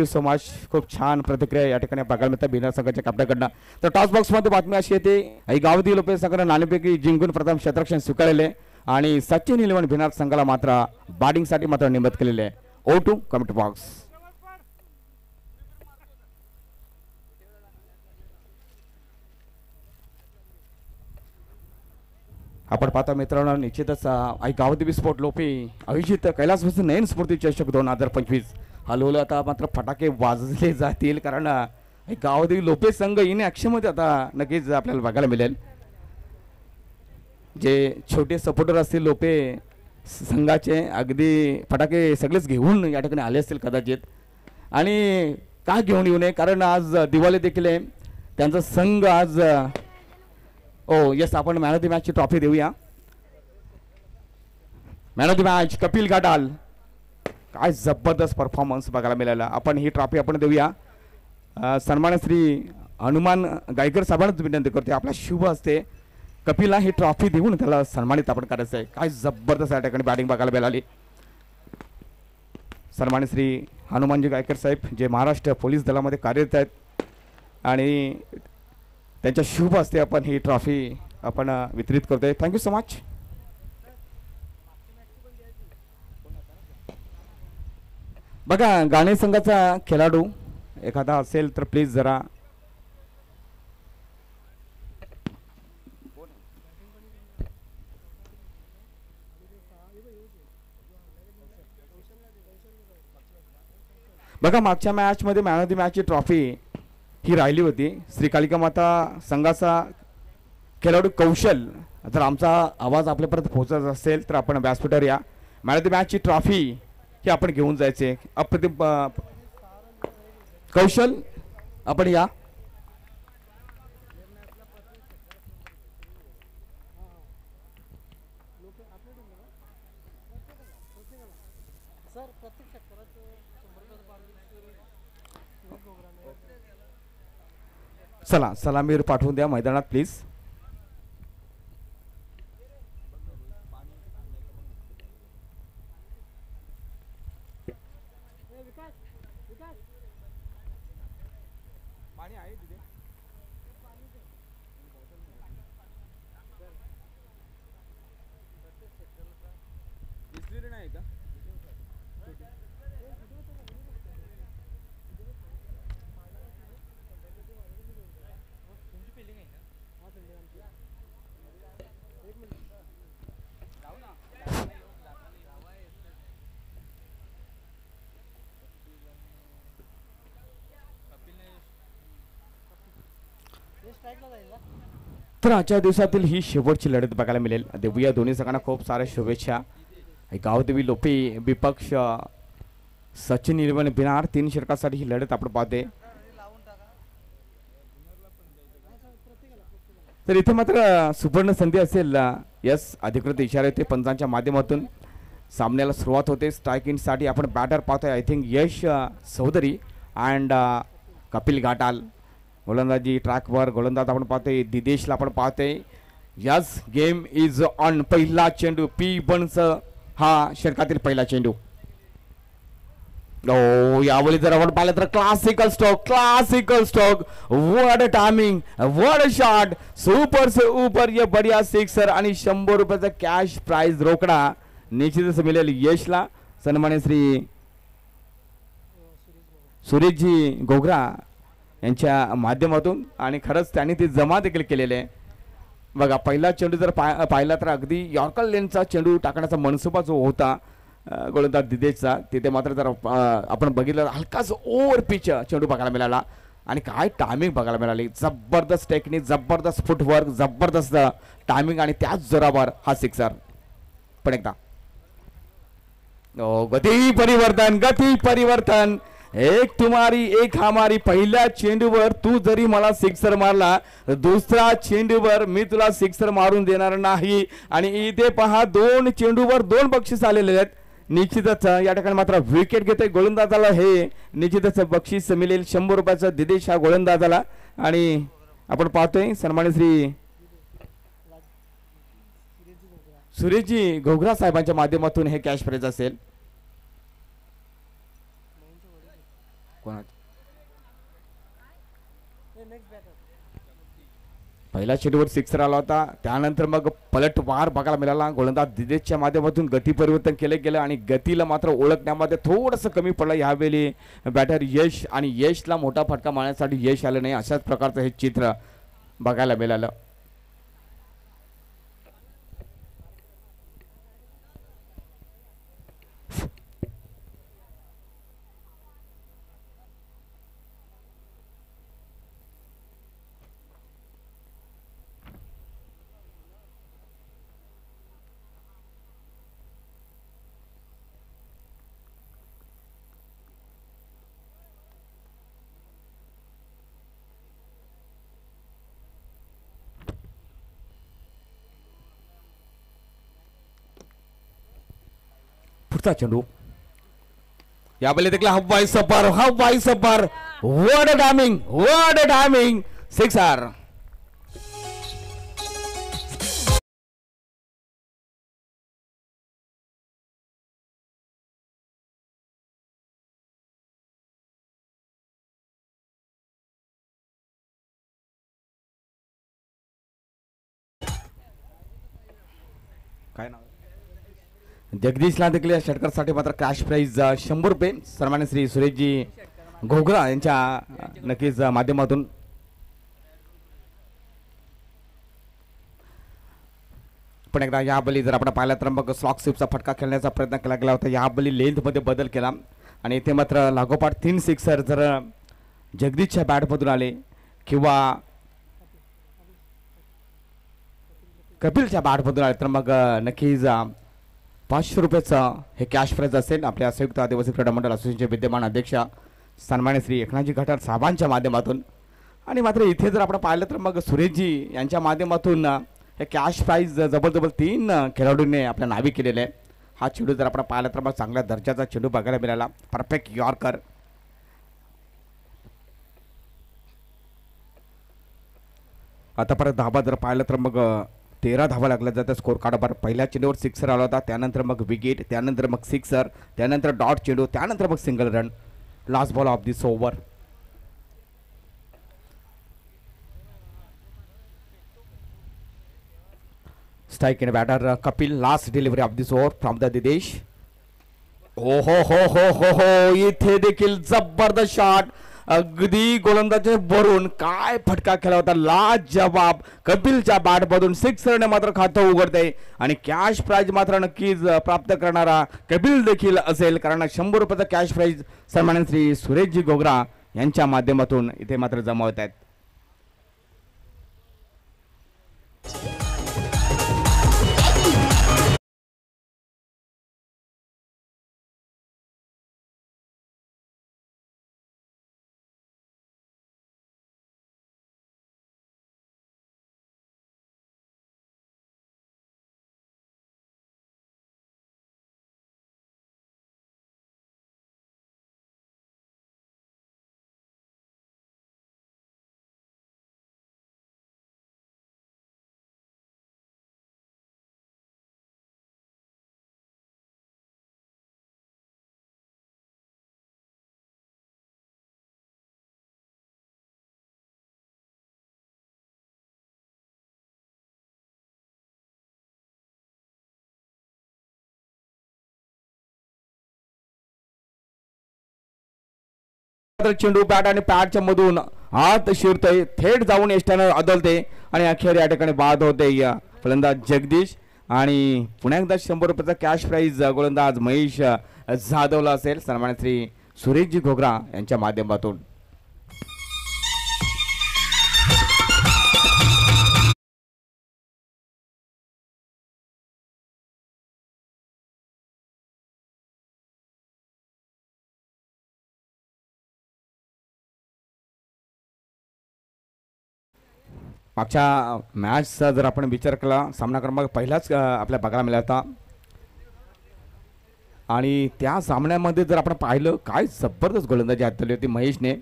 So much खूप छान प्रतिक्रिया या ठिकाणी बघायला मिळतात बिहार संघाच्या कॅप्टनकडनं. तर टॉस बॉक्समध्ये बातमी अशी येते आई गावदी लोपे संघानं नाणेपैकी जिंकून प्रथम क्षेत्ररक्षण स्वीकारलेले आणि सचिन इलेव्हन बिहार संघाला मात्र बॅटिंगसाठी मात्र निमंत्रित केलेले आहे. O2 comment box. आपण पाहता मित्रांनो निश्चितच आई गावदेवी स्पोर्ट लोपे आयोजित कैलासवासी नयन स्मृती चषक 2025 हलवलं आता मात्र फटाके वाजले जातील कारण गावदेवी लोपे संघ इन ॲक्शनमध्ये आता नक्कीच आपल्याला बघायला मिळेल. जे छोटे सपोर्टर असतील लोपे संघाचे अगदी फटाके सगळेच घेऊन या ठिकाणी आले असतील कदाचित. आणि का घेऊन येऊ नये कारण आज दिवाळी देखील आहे त्यांचा संघ आज. ओ यस आपण मॅन ऑफ द मॅचची ट्रॉफी देऊया. Man of the match Kapil Ghatal. काय जबरदस्त परफॉर्मन्स बघायला मिळाला. आपण ही ट्रॉफी आपण देऊया. सन्मान श्री हनुमान गायकर साहेबांनाच विनंती करते आपला शुभ असते कपिलला ही ट्रॉफी देऊन त्याला सन्मानित आपण करायचं आहे. काय जबरदस्त या ठिकाणी बॅटिंग बघायला मिळाली. सन्मान श्री हनुमानजी गायकर साहेब जे महाराष्ट्र पोलीस दलामध्ये कार्यरत आहेत आणि त्यांच्या शुभ हस्ते आपण ही ट्रॉफी आपण वितरित करतोय. Thank you so much. बघा गाणे संघाचा खेळाडू एखादा असेल तर प्लीज जरा बघा मागच्या मॅचमध्ये मॅन ऑफ द मॅचची ट्रॉफी ही राहिली होती. श्री कालिका माता संघाचा खेळाडू कौशल. जर आमचा आवाज आपल्यापर्यंत पोहोचत असेल तर आपण व्यासपीठावर या. मॅन ऑफ द मॅचची ट्रॉफी ही आपण घेऊन जायचे. अप्रतिम कौशल आपण या. चला सलामीर पाठवून द्या मैदानात प्लीज. तर आजच्या दिवसातील ही शेवटची लढत बघायला मिळेल. देऊया दोन्ही संघांना खूप साऱ्या शुभेच्छा. गावदेवी लोपे विपक्ष सचिन इलेव्हन बिहार 3 षटकासाठी ही लढत आपण पाहते. तर इथे मात्र सुवर्ण संधी असेल. यस अधिकृत इशारे ते पंचांच्या माध्यमातून सामन्याला सुरुवात होते. स्ट्रायकिंगसाठी आपण बॅटर पाहतोय I think Yash Chaudhary and Kapil Ghatal. गोलंदाजी ट्रॅकवर गोलंदाज आपण पाहतोय दिदेशला आपण पाहतोय. Yes game is on. पहिला चेंडू पी बन्स हा षटकातील पहिला चेंडू. ओ यावेळी जर आपण पाहिलं तर classical stroke what a timing what a shot super से ऊपर ये बढ़िया सिक्सर आणि 100 रुपयाचा कॅश प्राइज रोकडा निश्चितच मिळेल यशला. सन्मान्य श्री सुरेशजी गोगरा यांच्या माध्यमातून आणि खरंच त्यांनी ती जमा देखील केलेले आहे. बघा पहिला चेंडू जर पाहिला तर अगदी यॉर्कर लेनचा चेंडू टाकण्याचा मनसुबा जो होता गोलंदाज दिदेशचा तिथे मात्र जर आपण बघितलं हलकाच ओव्हर पिच चेंडू बघायला मिळाला आणि काय टायमिंग बघायला मिळाली. जबरदस्त टेक्निक जबरदस्त फुटवर्क जबरदस्त टायमिंग आणि त्याच जोरावर हा सिक्सर. पण एकदा गती परिवर्तन एक तुम्हारी एक हमारी. पहिल्या चेंडूवर तू जरी मला सिक्सर मारला दुसरा चेंडूवर मी तुला सिक्सर मारून देणार नाही. आणि इथे पहा 2 चेंडूवर 2 बक्षीस आलेले आहेत. निश्चितच या ठिकाणी मात्र विकेट घेतोय गोलंदाजाला हे निश्चितच बक्षीस मिळेल 100 रुपयाचा दिदेश हा गोलंदाजाला. आणि आपण पाहतोय सन्मान्य श्री सुरेशजी घोगरा साहेबांच्या माध्यमातून हे कॅश प्राइज असेल. कोणाचा पहिल्या चेंडूवर सिक्सर आला होता. त्यानंतर मग पलटवार बघायला मिळाला. गोलंदाज दिदेशच्या माध्यमातून गती परिवर्तन केलं गेलं आणि गतीला मात्र ओळखण्यामध्ये थोडंसं कमी पडलं यावेळी बॅटर यश, आणि यशला मोठा फटका मारण्यासाठी यश आलं नाही. अशाच प्रकारचं हे चित्र बघायला मिळालं. पुढचा चेंडू यावेळी देखील हवाई सफर वॉट अ टायमिंग सिक्सर. काय नाव जगदीशला देखील या षटकासाठी मात्र कॅश प्राइज 100 रुपये सन्मान्य श्री सुरेशजी घोगरा यांच्या नक्कीच माध्यमातून. पण एकदा या बली जर आपण पाहिला तर मग स्लॉक स्वीपचा फटका खेळण्याचा प्रयत्न केला गेला होता. या बली लेंथमध्ये बदल केला आणि इथे मात्र लागोपाठ 3 सिक्सर जर जगदीशच्या बॅटमधून आले किंवा कपिलच्या बॅटमधून आले तर मग नक्कीच 500 रुपयाचं हे कॅश प्राइज असेल. आपल्या संयुक्त आदिवासी क्रीडा मंडळ असोसिएशनचे विद्यमान अध्यक्ष सन्मान्य श्री एकनाथजी घटार साहेबांच्या माध्यमातून. आणि मात्र इथे जर आपण पाहिलं तर मग सुरेशजी यांच्या माध्यमातून हे कॅश प्राइज जबरदस्त 3 खेळाडूंनी आपल्या नावी केलेले आहे. हा चेंडू जर आपण पाहिला तर मग चांगल्या दर्जाचा चेंडू बघायला मिळाला. Perfect yorker. आता परत धाबा जर पाहिलं तर मग 13 धावा लागल्या जातं स्कोर कार्डवर. पहिल्या चेंडूवर सिक्सर आला होता, त्यानंतर मग विकेट, त्यानंतर मग सिक्सर, त्यानंतर डॉट चेंडू, त्यानंतर मग single run. Last ball of this over. Strike in batter Kapil. Last delivery of this over from the Didesh. हो हो हो हो हो हो इथे देखील जबरदस्त शॉट. अगदी गोलंदाजे भरून काय फटका खेळला होता. लाजवाब. कपिलच्या बॅटमधून सिक्सरने मात्र खातं उघडते आणि कॅश प्राइज मात्र नक्कीच प्राप्त करणारा कपिल देखील असेल, कारण 100 रुपयाचा कॅश प्राइज सन्मान्य श्री सुरेशजी घोगरा यांच्या माध्यमातून इथे मात्र जमा होत आहेत. चेंडू बॅट आणि पॅडच्या मधून आत शिरतोय, थेट जाऊन एस्ट्यानं अदलते आणि अखेर या ठिकाणी बाद होते फलंदाज जगदीश. आणि पुन्हा एकदा 100 रुपयाचा कॅश प्राइज गोलंदाज महेश जाधवला असेल सन्मान्य श्री सुरेशजी घोगरा यांच्या माध्यमातून. मागच्या मॅचचा जर आपण विचार केला, सामना क्रमांक पहिलाच आपल्या बघायला मिळाला होता आणि त्या सामन्यामध्ये जर आपण पाहिलं काय जबरदस्त गोलंदाजी हाताळली होती महेशने.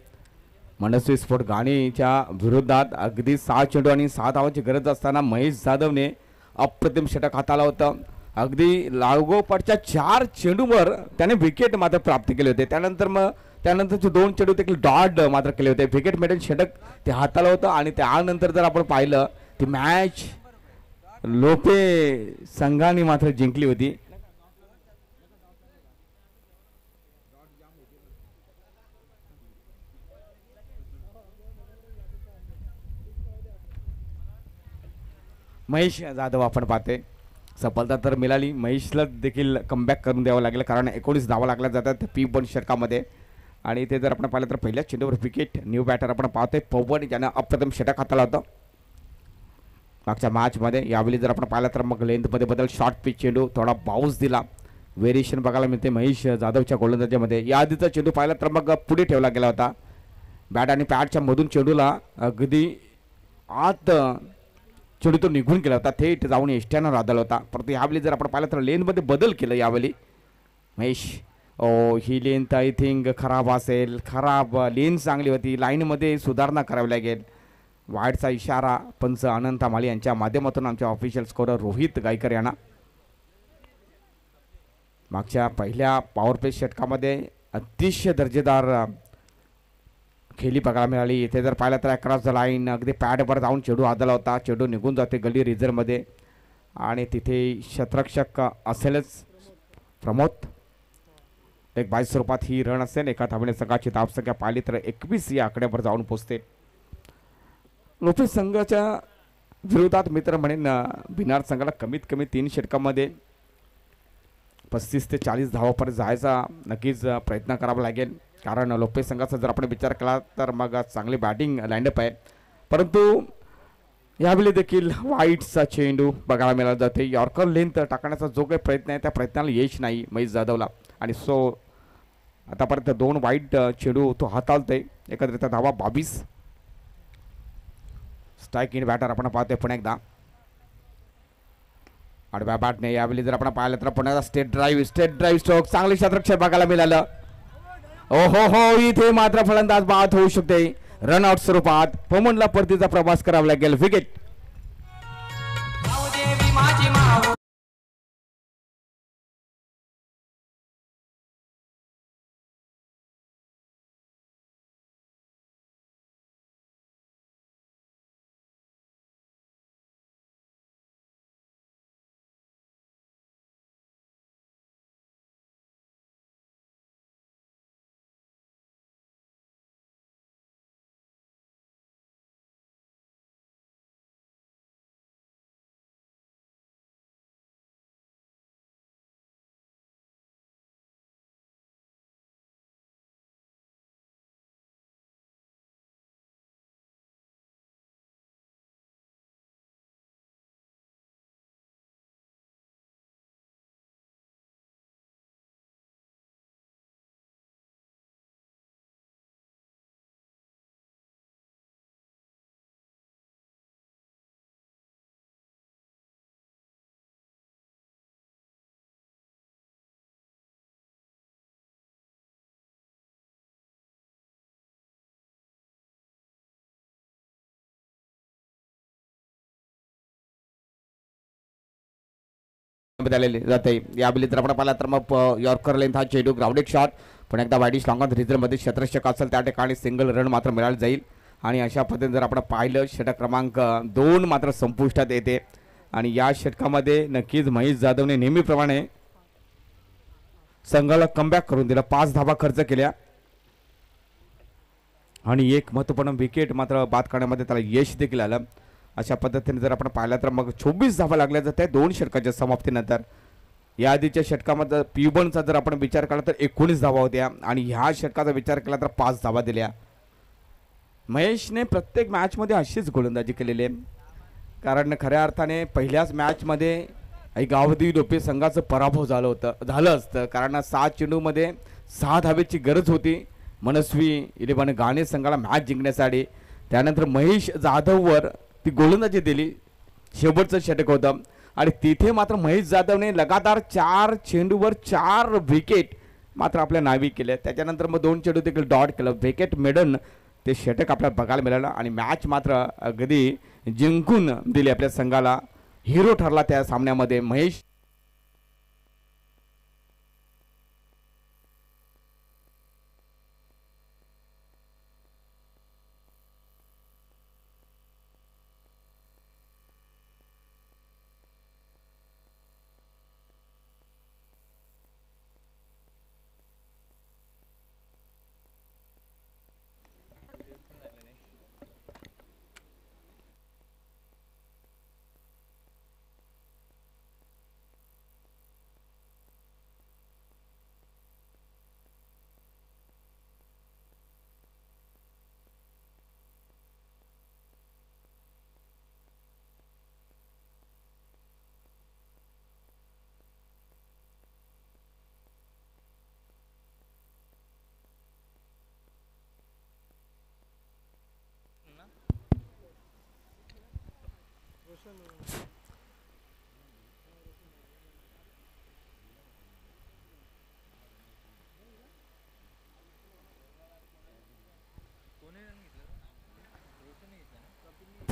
मनस्वी स्फोट गाणीच्या विरोधात अगदी 6 चेंडू आणि 6 धावांची गरज असताना महेश जाधवने अप्रतिम षटक हाताळलं होतं. अगदी लागोपाठच्या 4 चेंडूवर त्याने विकेट मात्र प्राप्त केले होते. त्यानंतर मग त्यानंतरचे 2 चेंडू देखील डॉट मात्र केले होते. विकेट मेडन षटक ते हाताला होतं आणि त्यानंतर जर आपण पाहिलं ती मॅच लोपे संघाने मात्र जिंकली होती. महेश जाधव आपण पाहते सफलता तर मिळाली. महेशला देखील कमबॅक करून द्यावं लागेल कारण 19 धावा लागल्या जातात P1 षटकामध्ये. आणि ते जर आपण पाहिलं तर पहिल्याच चेंडूवर विकेट. न्यू बॅटर आपण पाहतोय पवन ज्यानं अप्रथम षटक हाताला होतं मागच्या मॅचमध्ये. यावेळी जर आपण पाहिलं तर मग लेंथमध्ये बदल, शॉर्ट पिच चेंडू, थोडा बाउन्स दिला, व्हेरिएशन बघायला मिळते महेश जाधवच्या गोलंदाजीमध्ये. या आधीचा चेंडू पाहिला तर मग पुढे ठेवला गेला होता. बॅट आणि पॅडच्या मधून चेंडूला अगदी आत चेंडू तो निघून गेला होता, थेट जाऊन एष्ट्यानं राधला होता. परंतु यावेळी जर आपण पाहिलं तर लेनमध्ये बदल केलं यावेळी महेश. ही लेंथ आय थिंक खराब असेल, खराब लेन चांगली होती, लाईनमध्ये सुधारणा करावी लागेल. वाईडचा इशारा पंच अनंत माळी यांच्या माध्यमातून आमच्या ऑफिशियल स्कोरर रोहित गायकर यांना. मागच्या पहिल्या पॉवर प्ले षटकामध्ये अतिशय दर्जेदार खेळी बघायला मिळाली. इथे जर पाहिलं तर अक्रॉस द लाईन अगदी पॅडवर जाऊन चेंडू आदला होता. चेंडू निघून जाते गली रिझर्वमध्ये आणि तिथे शतरक्षक असेलच प्रमोद. एक 22 स्वरूपात ही रन असेल. एका धावेने संघाची धावसंख्या पाहिली तर 21 या आकड्यावर जाऊन पोहोचते. लोपे संघाच्या विरोधात मित्र म्हणेन बिनार संघाला कमीत कमी 3 षटकामध्ये 35 ते 40 धावापर्यंत जायचा नक्कीच प्रयत्न करावा लागेल. कारण लोपे संघाचा जर आपण विचार केला तर मग चांगली बॅटिंग लँडअप आहे. परंतु यावेळी देखील वाईटचा चेंडू बघायला मिळाला जाते. यॉर्कर लेंथ टाकण्याचा जो काही प्रयत्न आहे त्या प्रयत्नाला यश नाही महेश जाधवला. आणि सो आतापर्यंत 2 वाईट चेंडू तो हाताळतोय. एकत्रित धावा 22. स्ट्राईक इन बॅटर आपण पाहतोय पुन्हा एकदा आडव्या बॅटने. यावेळी जर आपण पाहिलं तर पुन्हा स्टेट ड्राईव्ह स्ट्रोक चांगले क्षेत्ररक्षण बघायला मिळालं. हो इथे मात्र फलंदाज बाद होऊ शकते. रनआउट स्वरूपात पवनला परतीचा प्रवास करावा लागेल. विकेट. बदलले जाते. यावेळी जर आपण पाहिला तर मग यॉर्कर लेंथ हा चेंडू ग्राउंडेड शॉट पण एकदा वाईडिश लॉंग ऑन रिझर्वमध्ये क्षेत्ररक्षक असेल त्या ठिकाणी सिंगल रन मात्र मिळाला जाईल. आणि अशा पद्धतीने जर आपण पाहिलं षटक क्रमांक 2 मात्र संपुष्टात येते. आणि या षटकामध्ये नक्कीच महेश जाधवने नेहमीप्रमाणे संघाला कमबॅक करून दिला. 5 धावा खर्च केल्या आणि एक महत्त्वपूर्ण विकेट मात्र बाद करण्यामध्ये त्याला यश देखील आलं. अशा पद्धतीने जर आपण पाहिलं तर मग 24 धावा लागल्या जाते 2 षटकाच्या समाप्तीनंतर. या आधीच्या षटकामध्ये P1चा जर आपण विचार केला तर 19 धावा होत्या आणि ह्या षटकाचा विचार केला तर 5 धावा दिल्या. महेशने प्रत्येक मॅचमध्ये अशीच गोलंदाजी केलेली आहे. कारण खऱ्या अर्थाने पहिल्याच मॅचमध्ये गावदी लोपे संघाचं पराभव झालं असतं. कारण 7 चेंडूमध्ये 6 धावेची गरज होती मनस्वी 11 गाणे संघाला मॅच जिंकण्यासाठी. त्यानंतर महेश जाधववर ती गोलंदाजी दिली, शेवटचं षटक होतं आणि तिथे मात्र महेश जाधवने लगातार 4 चेंडूवर 4 विकेट मात्र आपल्या नावी केल्या. त्याच्यानंतर मग 2 चेंडू देखील डॉट केलं. विकेट मेडन ते षटक आपल्याला बघायला मिळालं आणि मॅच मात्र अगदी जिंकून दिली आपल्या संघाला. हिरो ठरला त्या सामन्यामध्ये महेश. तर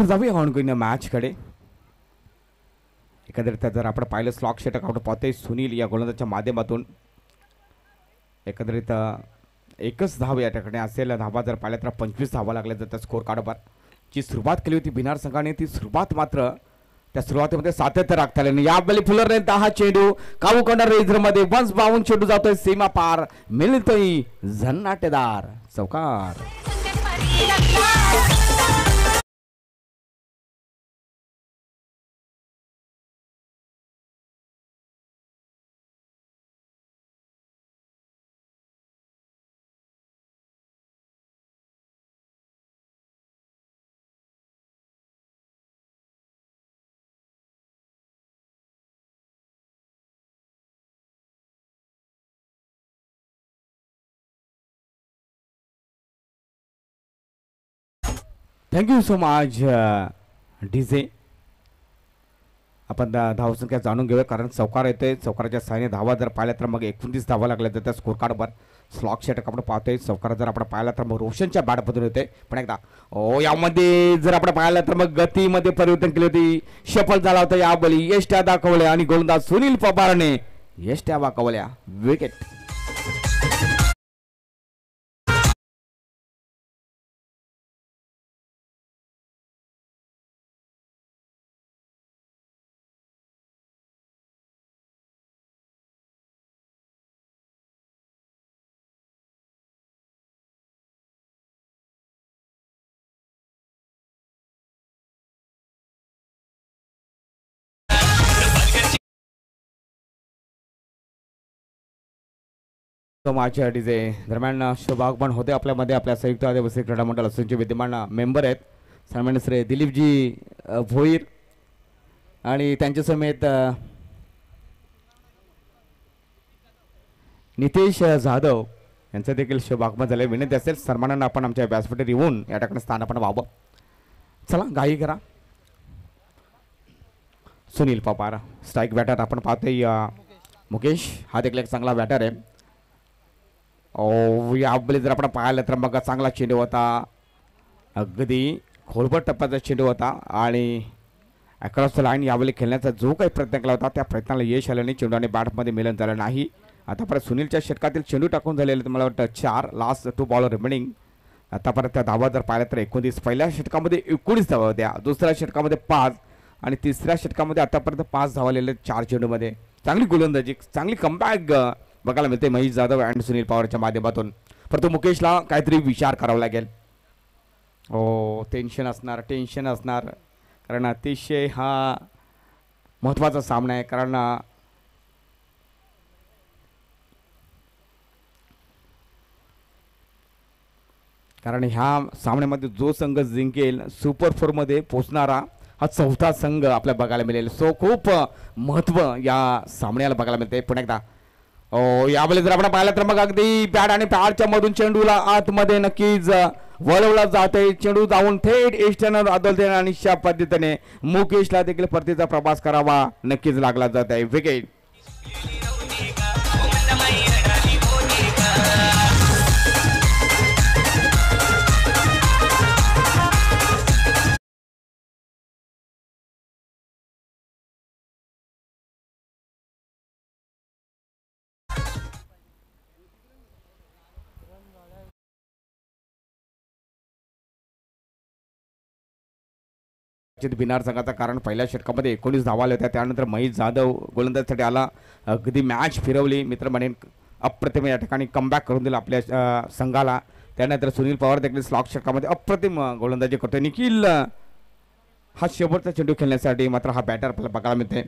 जाऊया ऑनगोईंग मॅचकडे. एकंदरीत जर आपण पाहिलं स्लॉक षटक आपण पाहतोय सुनील या गोलंदाजाच्या माध्यमातून एकंदरीत एकच धाव या ठिकाणी असेल. धावा जर पाहिल्या तर 25 धावा लागल्या जातात स्कोर कार्डवर. जी सुरुवात केली होती भिनार संघाने ती सुरुवात मात्र त्या सुरुवातीमध्ये सातत्य राखता आले. यावेळी फुलरने 10 चेंडू काबू करणार रेझरमध्ये वन्स बावून चेंडू जातोय सीमा पार मिळतोय झन्नाटेदार चौकार. Thank you so much DJ. आपण धावसंख्या जाणून घेऊया कारण चौकार येतोय. चौकाराच्या सहाय्याने धावा जर पाहिल्या तर मग 29 धावा लागल्या जातात स्कोर कार्डवर. स्लॉक षटक आपण पाहतोय. चौकार जर आपण पाहिला तर मग रोशनच्या बॅटमधून होते. पण एकदा यामध्ये जर आपण पाहिलं तर मग गतीमध्ये परिवर्तन केली होती. सफल झाला होता या बली. यष्ट्या दाखवल्या आणि गोलंदाज सुनील पवारने यष्ट्या दाखवल्या. विकेट. माझ्या डीजे दरम्यान शुभागमन होते आपल्यामध्ये. आपल्या संयुक्त आदिवासी क्रीडा मंडळ असोसिएशनचे विद्यमान मेंबर आहेत सन्मान्य श्री दिलीपजी भोईर आणि त्यांच्या समेत नितेश जाधव यांचं देखील शुभागमन झाले. विनंती असेल सन्मानानं आपण आमच्या व्यासपीठावर येऊन या ठिकाणी स्थान आपण व्हावं. चला घाई करा. सुनील पवार स्ट्राईक बॅटर आपण पाहतोय. मुकेश हा देखील एक चांगला बॅटर आहे. यावेळी जर आपण पाहिलं तर मग चांगला चेंडू होता. अगदी खोलवर टप्प्याचा चेंडू होता आणि अक्रॉस द लाईन यावेळी खेळण्याचा जो काही प्रयत्न केला होता त्या प्रयत्नाला यश आलं नाही. चेंडू आणि बॅटमध्ये मिलन झालं नाही. आतापर्यंत सुनीलच्या षटकातील चेंडू टाकून झालेले मला वाटतं 4 लास्ट 2 बॉल रिमेनिंग. आतापर्यंत त्या धावा जर पाहिल्या तर 29. पहिल्या षटकामध्ये 19 धावा होत्या. दुसऱ्या षटकामध्ये 5 आणि तिसऱ्या षटकामध्ये आतापर्यंत 5 धावा आलेले 4 चेंडूमध्ये. चांगली गोलंदाजी चांगली कमबॅक बघायला मिळते महेश जाधव अँड सुनील पवारच्या माध्यमातून. परंतु मुकेशला काहीतरी विचार करावा लागेल. टेन्शन असणार कारण अतिशय हा महत्त्वाचा सामना आहे. कारण ह्या सामन्यामध्ये जो संघ जिंकेल सुपर 4 मध्ये पोहोचणारा हा 4था संघ आपल्याला बघायला मिळेल. सो खूप महत्त्व या सामन्याला बघायला मिळते. पुन्हा एकदा यावेळी जर आपण पाहिलं तर मग अगदी बॅट आणि पॅडच्या मधून चेंडूला आतमध्ये नक्कीच वळवला जाते. चेंडू जाऊन थेट एस्टर्नर आदलते आणि अशा पद्धतीने मुकेशला देखील परतीचा प्रवास करावा नक्कीच लागला जात आहे. विकेट. बिनार संघाचा कारण पहिल्या षटकामध्ये 19 धावा आल्या होत्या. त्यानंतर महेश जाधव गोलंदाजीसाठी आला. अगदी मॅच फिरवली मित्र म्हणेन. अप्रतिम या ठिकाणी कमबॅक करून दिला आपल्या संघाला. त्यानंतर सुनील पवार देखील स्लॉक षटकामध्ये अप्रतिम गोलंदाजी करतोय. निखिल हा शेवटचा चेंडू खेळण्यासाठी मात्र हा बॅटर आपल्याला बघायला मिळते.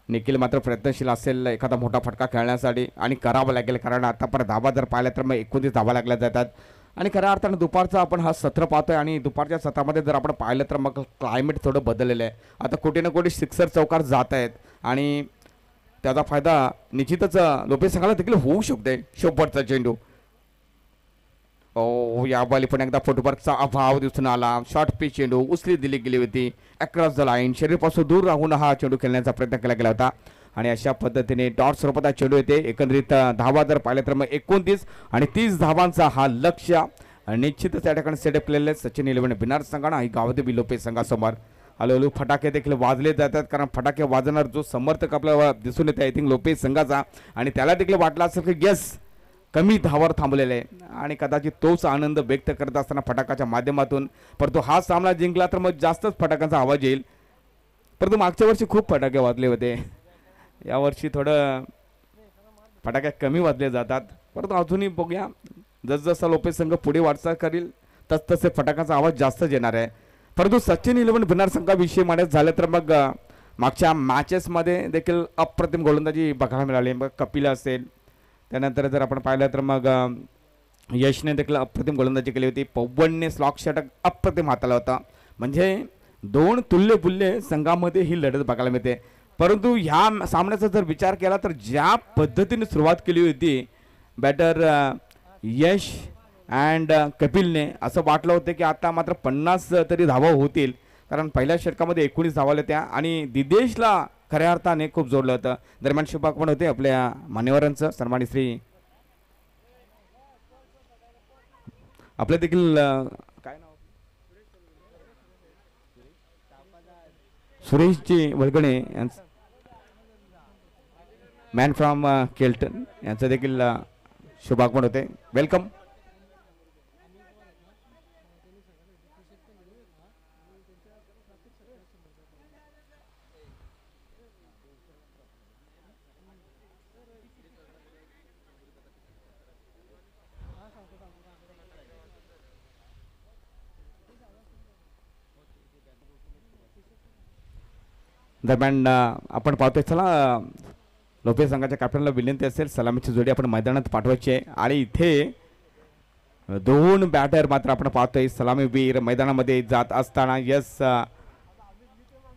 निखिल मात्र प्रयत्नशील असेल एखादा मोठा फटका खेळण्यासाठी आणि करावा लागेल कारण आतापर्यंत धावा जर पाहिल्या तर मग 29 धावा लागल्या जातात. आणि खऱ्या अर्थानं दुपारचा आपण हा सत्र पाहतोय आणि दुपारच्या सत्रामध्ये जर आपण पाहिलं तर मग क्लायमेट थोडं बदललेलं आहे. आता कुठे ना कुठे सिक्सर चौकार जात आहेत आणि त्याचा फायदा निश्चितच लोपे संघाला देखील होऊ शकते. शेवटचा चेंडू या बॉली पण एकदा फुटवर्कचा अभाव दिसून आला. शॉर्ट पिच चेंडू उचली दिली गेली होती अक्रॉस द लाईन. शरीरपासून दूर राहून हा चेंडू खेळण्याचा प्रयत्न केला गेला होता आणि अशा पद्धतीने डॉट स्वरूपात हा चेंडू येते. एकंदरीत धावा जर पाहिलं तर मग 29 आणि 30 धावांचा हा लक्ष्य निश्चितच त्या ठिकाणी सेटअप केलेले सचिन 11 बिनार संघानं आणि गावदेवी लोपे संघासमोर. हळूहळू फटाके देखील वाजले जातात कारण फटाके वाजवणार जो समर्थक आपल्याला दिसून येते आय थिंक लोपे संघाचा आणि त्याला देखील वाटलं असेल की यस कमी धावावर थांबलेले आहे आणि कदाचित तोच आनंद व्यक्त करत असताना फटाकाच्या माध्यमातून. परंतु हा सामना जिंकला तर मग जास्तच फटाक्यांचा आवाज येईल. परंतु मागच्या वर्षी खूप फटाके वाजले होते. यावर्षी थोडं फटाके कमी वाजले जातात. परंतु अजूनही बघूया जसजसा लोपे संघ पुढे वाटचाल करील तसतसे फटाक्याचा आवाज जास्त येणार आहे. परंतु सचिन 11 बिनार संघाविषयी म्हणायचं झालं तर मग मागच्या मॅचेसमध्ये देखील अप्रतिम गोलंदाजी बघायला मिळाली. मग कपिल असेल त्यानंतर जर आपण पाहिलं तर मग यशने देखील अप्रतिम गोलंदाजी केली होती. पवनने स्लॉक षटक अप्रतिम हाताला होता. म्हणजे दोन तुल्यपुल्य संघामध्ये ही लढत बघायला मिळते. परंतु ह्या सामन्याचा जर विचार केला तर ज्या पद्धतीने सुरुवात केली होती बॅटर यश अँड कपिलने असं वाटलं होतं की आता मात्र 50 तरी धावा होतील कारण पहिल्या षटकामध्ये 19 धावा होत्या आणि दिदेशला खऱ्या अर्थाने खूप जोडलं होतं. दरम्यान शुभाग पण होते आपल्या मान्यवरांचं सन्मानित श्री आपल्या देखील काय नाव सुरेशजी वलगणे यांचं मॅन फ्रॉम केल्टन यांचं देखील शुभाग पण होते. वेलकम. दरम्यान आपण पाहतोय चला लोपे संघाच्या कॅप्टनला विनंती असेल सलामीची जोडी आपण मैदानात पाठवायची आहे आणि इथे दोन बॅटर मात्र आपण पाहतोय सलामीवीर मैदानामध्ये जात असताना यस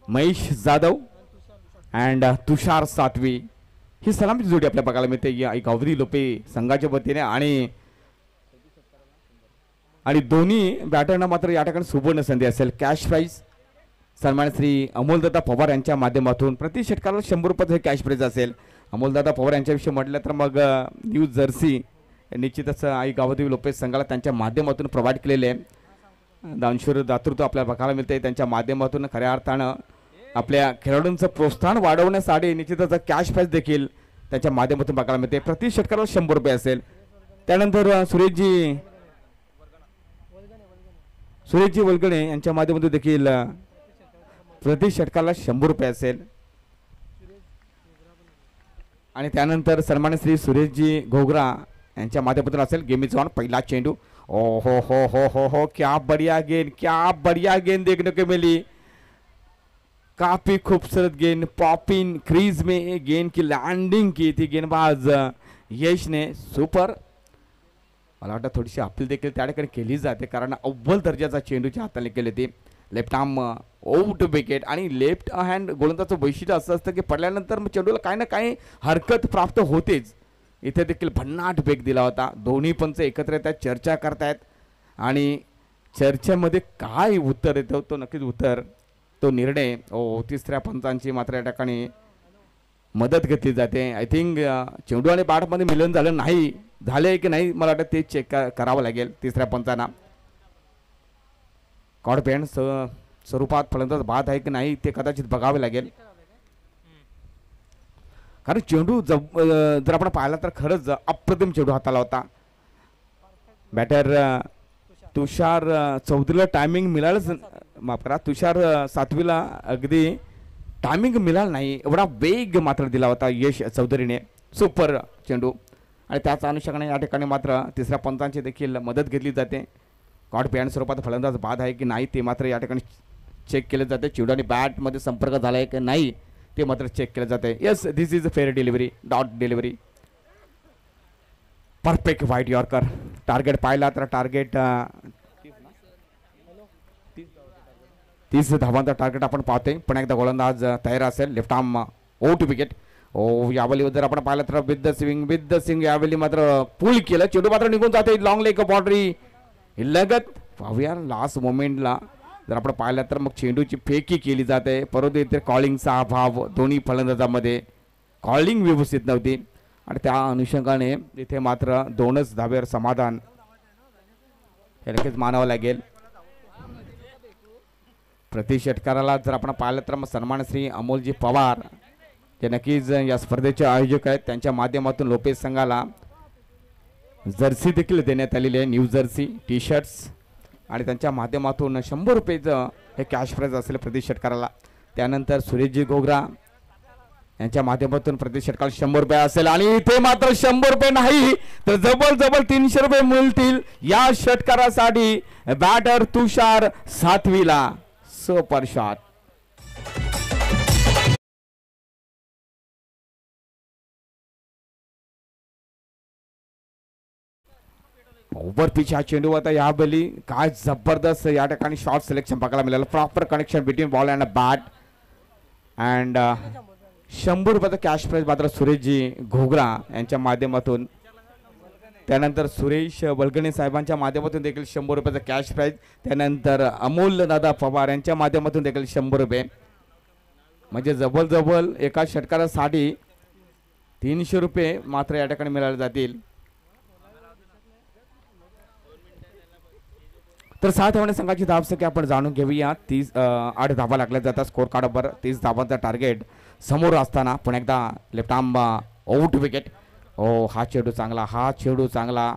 महेश जाधव अँड तुषार सातवी ही सलामीची जोडी आपल्याला बघायला मिळते या गावदेवी लोपे संघाच्या वतीने आणि दोन्ही बॅटरना मात्र या ठिकाणी सुवर्ण संधी असेल. कॅश प्राईज सन्मान श्री अमोलदादा पवार यांच्या माध्यमातून प्रति षटकाला 100 रुपयाचं कॅश प्राईज असेल. अमोलदादा पवार यांच्याविषयी म्हटलं तर मग न्यू जर्सी निश्चितच आई गावदेवी लोपे संघाला त्यांच्या माध्यमातून प्रोव्हाइड केलेले आहे. दानशूर दातृत्व आपल्याला बघायला मिळते त्यांच्या माध्यमातून. खऱ्या अर्थानं आपल्या खेळाडूंचं प्रोत्साहन वाढवण्यासाठी निश्चितच कॅश प्राईज देखील त्यांच्या माध्यमातून बघायला मिळते. प्रति षटकाला 100 रुपये असेल. त्यानंतर सुरेशजी वलगणे यांच्या माध्यमातून देखील प्रति षटकाला 100 रुपये असेल. आणि त्यानंतर सन्मानित श्री सुरेशजी घोगरा यांच्या माध्यमातून असेल. Game is on. पहिला चेंडू ओ हो हो हो हो हो क्या बढ़िया गेंद देखने को मिली. काफी खूबसूरत गेंद पॉपिंग क्रीज में गेंद की लैंडिंग की थी गेंदबाज यश ने. सुपर. मला वाटतं थोडीशी अपील देखील त्या ठिकाणी केली जाते कारण अव्वल दर्जाचा चेंडूच्या हाताने केली ती. लेफ्ट आर्म आउट विकेट आणि लेफ्ट हँड गोलंदाजाचं वैशिष्ट्य असं असतं की पडल्यानंतर मग चेंडूला काही ना काही हरकत प्राप्त होतेच. इथे देखील भन्नाट वेग दिला होता. दोन्ही पंच एकत्र येतात चर्चा करतायत आणि चर्चेमध्ये काय उत्तर येतं तो नक्कीच उत्तर तो निर्णय तिसऱ्या पंचांची मात्र या ठिकाणी मदत घेतली जाते. आय थिंक चेंडू आणि बॅटमध्ये मिलन झालं नाही झाले की नाही मला वाटतं ते चेक करावं लागेल तिसऱ्या पंचांना. कॉर्ड स्वरूपात फलंदाज बाद आहे की नाही ते कदाचित बघावे लागेल कारण चेंडू जर आपण पाहिला तर खरंच अप्रतिम चेंडू हाताला होता. बॅटर तुषार चौधरीला टायमिंग मिळालंच माफ करा तुषार सातवीला अगदी टायमिंग मिळालं नाही एवढा वेग मात्र दिला होता यश चौधरीने. सुपर चेंडू आणि त्याच अनुषंगाने या ठिकाणी मात्र तिसऱ्या पंचांची देखील मदत घेतली जाते. कॉर्ड पॅन स्वरूपात फलंदाज बाद आहे की नाही ते मात्र या ठिकाणी चेक केले जाते. चेंडू आणि बॅटमध्ये संपर्क झाला आहे की नाही ते मात्र चेक केले जाते. Yes this is a fair delivery dot delivery. Perfect वाईट यॉर्कर. टार्गेट पाहिला तर टार्गेट 30 धावांचा टार्गेट आपण पाहतोय. पण एकदा गोलंदाज तयार असेल. Left arm out wicket. यावेळी जर आपण पाहिलं तर विथ द स्विंग यावेळी मात्र पुल केलं. चेंडू मात्र निघून जाते. लॉंग लेग बाउंड्री लगत पाहूया लास्ट मोमेंटला जर आपण पाहिलं तर मग चेंडूची फेकी केली जाते, परंतु इथे कॉलिंगचा अभाव दोन्ही फलंदाजामध्ये, कॉलिंग व्यवस्थित नव्हती आणि त्या अनुषंगाने इथे मात्र 2च धाब्यावर समाधान हे नक्कीच मानावं लागेल. प्रति षटकाराला जर आपण पाहिलं तर मग सन्मान श्री अमोलजी पवार जे नक्कीच या स्पर्धेचे आयोजक आहेत, त्यांच्या माध्यमातून लोपेस संघाला जर्सी देखील देण्यात आलेली आहे, न्यू जर्सी, टी शर्ट्स आणि त्यांच्या माध्यमातून 100 रुपयेचं हे कॅश प्राइज असेल प्रति षटकाराला. त्यानंतर सुरेशजी घोगरा यांच्या माध्यमातून प्रति षटकाला 100 रुपये असेल आणि इथे मात्र 100 रुपये नाही तर जबरजबर 300 रुपये मिळतील या षटकारासाठी. बॅटर तुषार सातवीला सुपर शॉट. ओव्हर पिच हा चेंडू होता या बली. काय जबरदस्त या ठिकाणी शॉट सिलेक्शन बघायला मिळालं, proper connection between ball and bat. And 100 रुपयाचा कॅश प्राइज मात्र सुरेशजी घोगरा यांच्या माध्यमातून. त्यानंतर सुरेश वलगणे साहेबांच्या माध्यमातून देखील 100 रुपयाचा कॅश प्राइज. त्यानंतर अमोल दादा पवार यांच्या माध्यमातून देखील 100 रुपये. म्हणजे जवळ एका षटकारासाठी 300 रुपये मात्र या ठिकाणी मिळाले जातील. तर 7 धावणे संघाची धावसंख्या आपण जाणून घेऊया. 8 धावा लागल्या जातात स्कोर कार्डवर. 30 धावांचा टार्गेट समोर असताना पुन्हा एकदा लेफ्ट आर्म आउट विकेट. ओ हा चेंडू चांगला, हा चेंडू चांगला.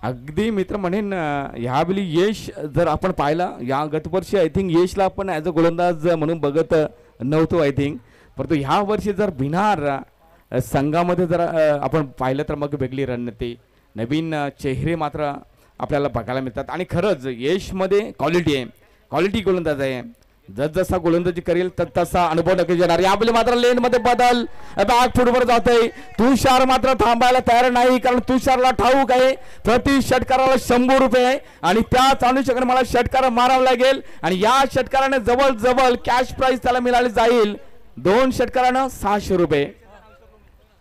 अगदी मित्र म्हणेन ह्यावेळी यश जर आपण पाहिला या गतवर्षी आय थिंक यशला आपण ॲज अ गोलंदाज म्हणून बघत नव्हतो आय थिंक, परंतु ह्या वर्षी जर भिनार संघामध्ये जर आपण पाहिलं तर मग वेगळी रणनीती, नवीन चेहरे मात्र आपल्याला बघायला मिळतात. आणि खरंच यशमध्ये क्वालिटी आहे, क्वालिटी गोलंदाज आहे. जसा गोलंदाजी करेल तर तसा अनुभव नक्कीच येणार. यावेळी मात्र लेन मध्ये बदल, बॅक फुटवर जाते. तुषार मात्र थांबायला तयार नाही, कारण तुषारला ठाऊक आहे प्रति षटकाराला 100 रुपये आणि त्याच अनुषंगाने मला षटकार मारावं लागेल आणि या षटकाराने जवळ कॅश प्राइज त्याला मिळाली जाईल. 2 षटकारानं 600 रुपये.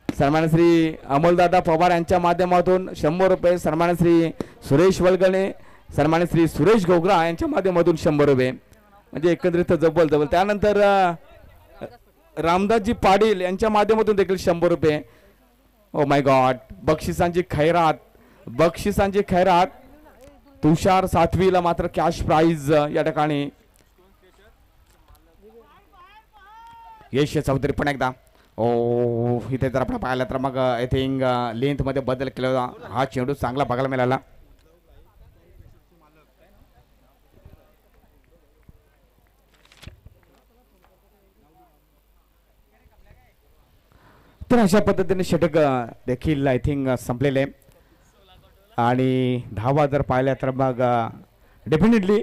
सन्मान श्री अमोलदादा पवार यांच्या माध्यमातून 100 रुपये. सन्मान श्री सुरेश वलगणे, सन्मान श्री सुरेश घोगरा यांच्या माध्यमातून 100 रुपये. म्हणजे एकंदरीत जवळ. त्यानंतर रामदासजी पाटील यांच्या माध्यमातून देखील 100 रुपये. ओ माय गॉड, बक्षिसांची खैरात. तुषार सातवीला मात्र कॅश प्राइज या ठिकाणी. यश चौधरी पण एकदा. ओ इथे जर आपण पाहिलं तर मग आय थिंक लेंथ मध्ये बदल केला. हा चेंडू चांगला बघायला मिळाला. तर अशा पद्धतीने षटक देखील आय थिंक संपलेले आणि धावा जर पाहिल्या तर मग डेफिनेटली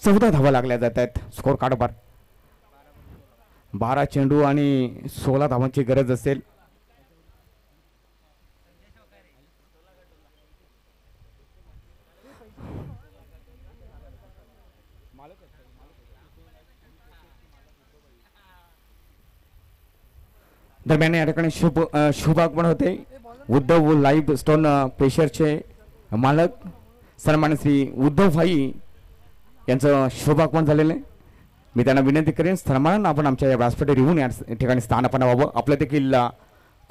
14 धावा लागल्या जात आहेत स्कोर कार्डवर. 12 चेंडू आणि 16 धावांची गरज असेल. दरम्यान या ठिकाणी शुभ आगमन होते. उद्धव लाईव्ह स्टोन प्रेशरचे मालक सन्मान श्री उद्धव भाई यांचं शुभ आगमन झालेलं आहे. मी त्यांना विनंती करेन सन्मानानं आपण आमच्या या व्यासपीठावर येऊन या ठिकाणी स्थानापन्न व्हावं. आपलं देखील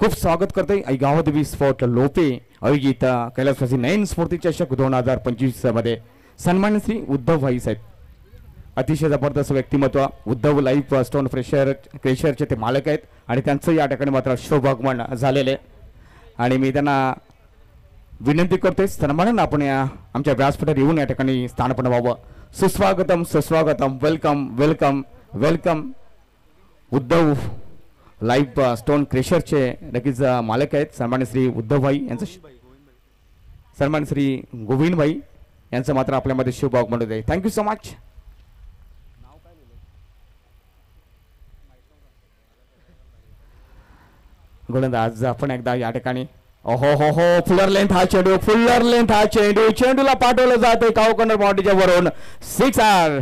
खूप स्वागत करतोय. गावदेवी स्पोर्ट लोपे आयोजित कैलासवासी नयन स्फूर्ती चषक 2025 मध्ये सन्मान श्री उद्धव भाई साहेब, अतिशय जबरदस्त व्यक्तिमत्व. उद्धव लाईव्ह स्टोन क्रेशरचे ते मालक आहेत आणि त्यांचं या ठिकाणी मात्र शुभ आगमन झालेले आणि मी त्यांना विनंती करतोय सन्मानानं आपण या आमच्या व्यासपीठावर येऊन या ठिकाणी स्थानापन्न व्हावं. सुस्वागतम, वेलकम. उद्धव लाईव्ह स्टोन क्रेशरचे नक्कीच मालक आहेत सन्मान श्री उद्धव भाई यांचं, सन्मान श्री गोविंद भाई यांचं मात्र आपल्यामध्ये शुभ आगमन होते. Thank you so much. गोलंदाज आपण एकदा या ठिकाणी. ओहो फुलर लेंथ हा चेंडू, चेंडूला पाठवलं जाते कावकॉर्नर बाउंड्रीच्या वरून 6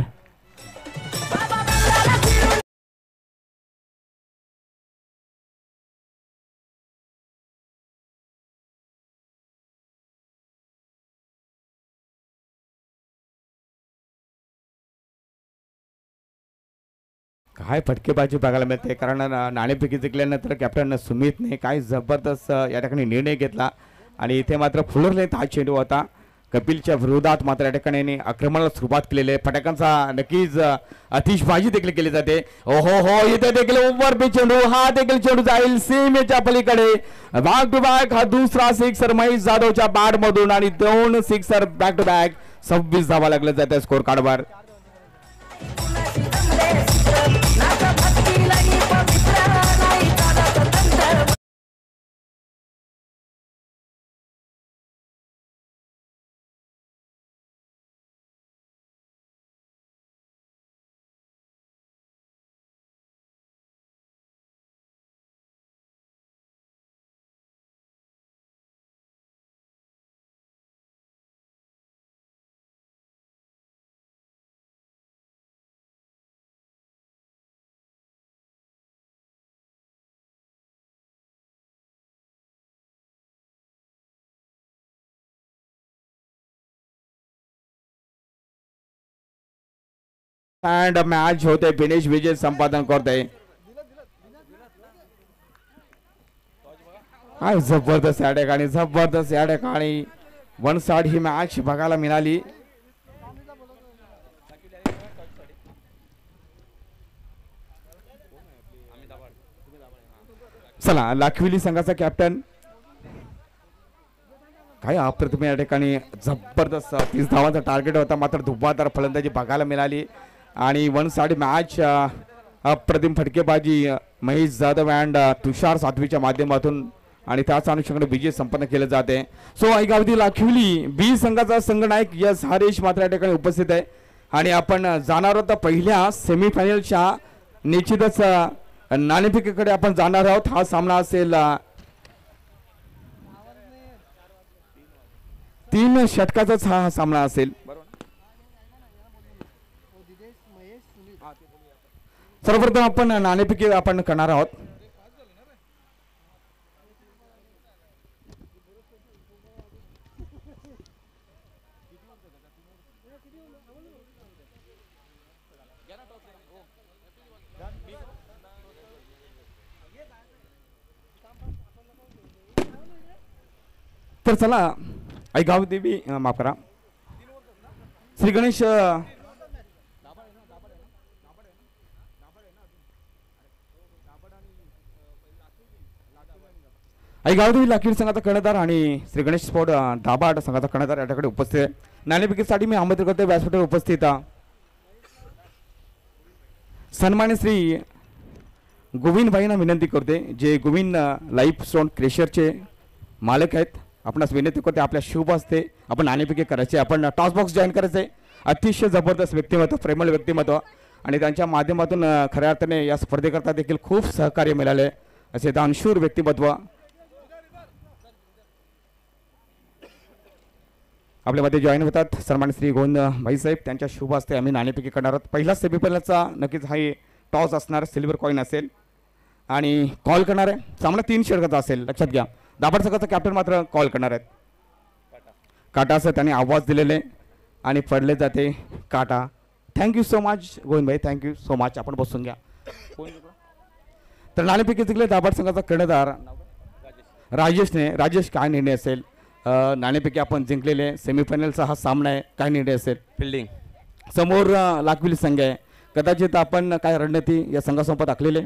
काय फटकेबाजी बघायला मिळते, कारण नाणेफेकी जिंकल्यानंतर कॅप्टन सुमितने काय जबरदस्त या ठिकाणी निर्णय घेतला आणि इथे मात्र फुलरलेत हा चेंडू होता. कपिलच्या विरोधात मात्र या ठिकाणी आक्रमणाला सुरुवात केलेली आहे. फटाक्यांचा नक्कीच अतिशबाजी देखील केली जाते. ओहो हो, इथे देखील ओव्हर पे चेंडू, हा देखील चेंडू जाईल सीमेच्या पलीकडे. बॅक टू बॅक हा दुसरा सिक्सर महेश जाधवच्या बॅट मधून आणि 2 सिक्सर बॅक टू बॅक. 26 धावा लागले जाते स्कोर कार्डवर. अँड मॅच होते फिनिश. विजय संपादन करते. काय जबरदस्त या ठिकाणी, जबरदस्त या ठिकाणी 1 साइड ही मॅच बघायला मिळाली. चला लाखविली संघाचा कॅप्टन काय अप्रतिम या ठिकाणी जबरदस्त 30 धावांचा टार्गेट होता, मात्र धुव्वाधार फलंदाजी बघायला मिळाली आणि 1 साइड मॅच. अप्रतिम फटकेबाजी महेश जाधव अँड तुषार सातवीच्या माध्यमातून आणि त्याच अनुषंगाने विजय संपन्न केले जाते. सो ऐकावती लाखविली बी संघाचा संघनायक यस हरेश मात्र या ठिकाणी उपस्थित आहे आणि आपण जाणार आहोत पहिल्या सेमीफायनलच्या निश्चितच नाणेफेकीकडे आपण जाणार आहोत. हा सामना असेल 3 षटकाचाच हा सामना असेल. सर्वप्रथम आपण नाणेफेकी आपण करणार आहोत. तर चला आई गाव देवी माफ करा श्री गणेश आई गावदेवी लाखीर संघाचा कर्णधार आणि श्री गणेश स्पोर्ट दाभाड संघाचा कर्णधार या ठिकाणी उपस्थित आहे. नाणेफेकीसाठी मी आमंत्रित करते व्यासपीठावर उपस्थित सन्मान्य श्री गोविंद भाईंना विनंती करते, जे गोविंद लाईफ स्टोन क्रेशरचे मालक आहेत. आपणास विनंती करते आपल्या शुभ असते आपण नाणेफेकी करायचे, आपण टॉस बॉक्स जॉईन करायचे. अतिशय जबरदस्त व्यक्तिमत्व, प्रेमळ व्यक्तिमत्व आणि त्यांच्या माध्यमातून खऱ्या अर्थाने या स्पर्धेकरता देखील खूप सहकार्य मिळाले असे दानशूर व्यक्तिमत्व आपल्यामध्ये जॉईन होतात. सन्मान्य श्री गोविंद भाईसाहेब त्यांच्या शुभ असते आम्ही नाणेफेकी करणार आहोत. पहिला सेमीफायनलचा नक्कीच हा टॉस असणार, सिल्वर कॉईन असेल आणि कॉल करणार आहे. सामना 3 षटकाचा असेल, लक्षात घ्या. दाभाड संघाचा कॅप्टन मात्र कॉल करणार आहेत. काटा असं त्यांनी आवाज दिलेले आणि पडले जाते काटा. थँक्यू सो मच गोविंद भाई, थँक्यू सो मच. आपण बसून घ्या. तर नाणेफेकी जिंकले दाभाड संघाचा कर्णधार राजेशने. राजेश काय निर्णय असेल? नाणेफेकी आपण जिंकलेले, सेमीफायनलचा हा सामना आहे, काय निर्णय असेल? फिल्डिंग समोर लाखविली संघ आहे, कदाचित आपण काय रणनीती या संघासोबत आखलेले?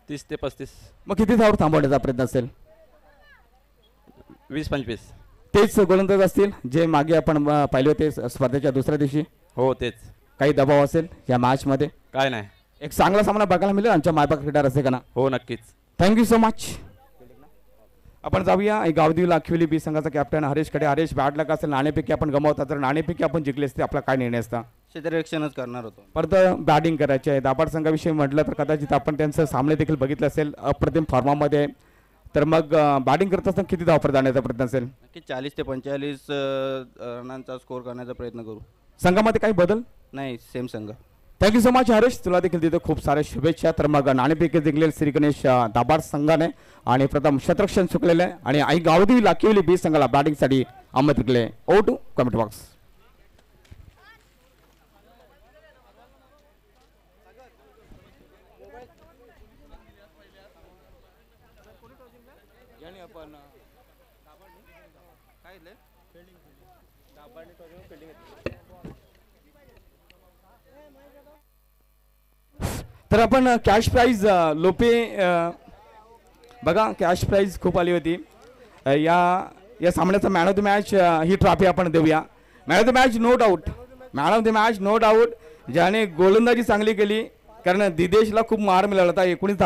30 ते 35. मग किती धावावर थांबवण्याचा प्रयत्न असेल? 20-25. तेच गोलंदाज असतील जे मागे आपण पाहिले होते स्पर्धेच्या दुसऱ्या दिवशी? हो तेच. काही दबाव असेल या मॅच मध्ये? काय नाही, एक चांगला सामना बघायला मिळेल आमच्या मायबाग क्रीडा रसिकांना. हो नक्कीच. Thank you so much. आपण जाऊया गावदेवी लाखविली बी संघाचा कॅप्टन हरेश कडे. हरेश बॅड लक असेल, नाणेफेकी आपण गमावता, जर नाणेफेकी आपण जिंकले असते आपला काय निर्णय असता? क्षेत्ररक्षणच करणार होतो. परत बॅटिंग करायची आहे. दाभाड संघाविषयी म्हटलं तर कदाचित आपण त्यांचं सामने देखील बघितलं असेल, अप्रतिम फॉर्मामध्ये. तर मग बॅटिंग करत असताना किती धावफर जाण्याचा प्रयत्न असेल? नक्की 40 ते 45 रनांचा स्कोर करण्याचा प्रयत्न करू. संघामध्ये काही बदल नाही, सेम संघ. थँक्यू सो मच हरेश, तुला देखील तिथे खूप साऱ्या शुभेच्छा. तर मग नाणेफेकी जिंकलेले श्री गणेश दाभाड संघाने आणि प्रथम शतरक्षण चुकलेले आणि आई गावदेवी लाखिवली बी संघाला बॅटिंगसाठी आमंत्रित केले. ओ टू कमेंट बॉक्स. तर आपण कॅश प्राईज लोपे बघा कॅश प्राईज खूप आली होती. या सामन्याचा मॅन ऑफ द मॅच ही ट्रॉफी आपण देऊया. Man of the match no doubt, man of the match no doubt ज्याने गोलंदाजी चांगली केली, कारण दिदेशला खूप मार मिळाला होता. 19